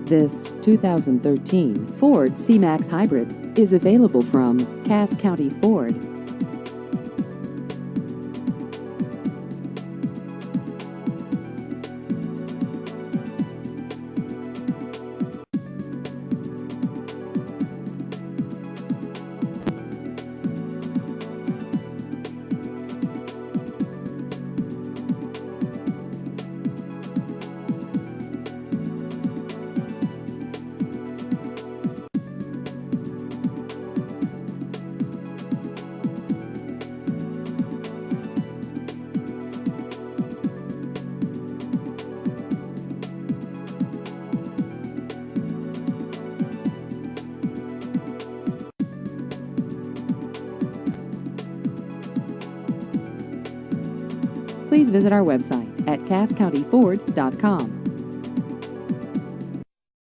This 2013 Ford C-Max Hybrid is available from Cass County Ford. Please visit our website at casscountyford.com.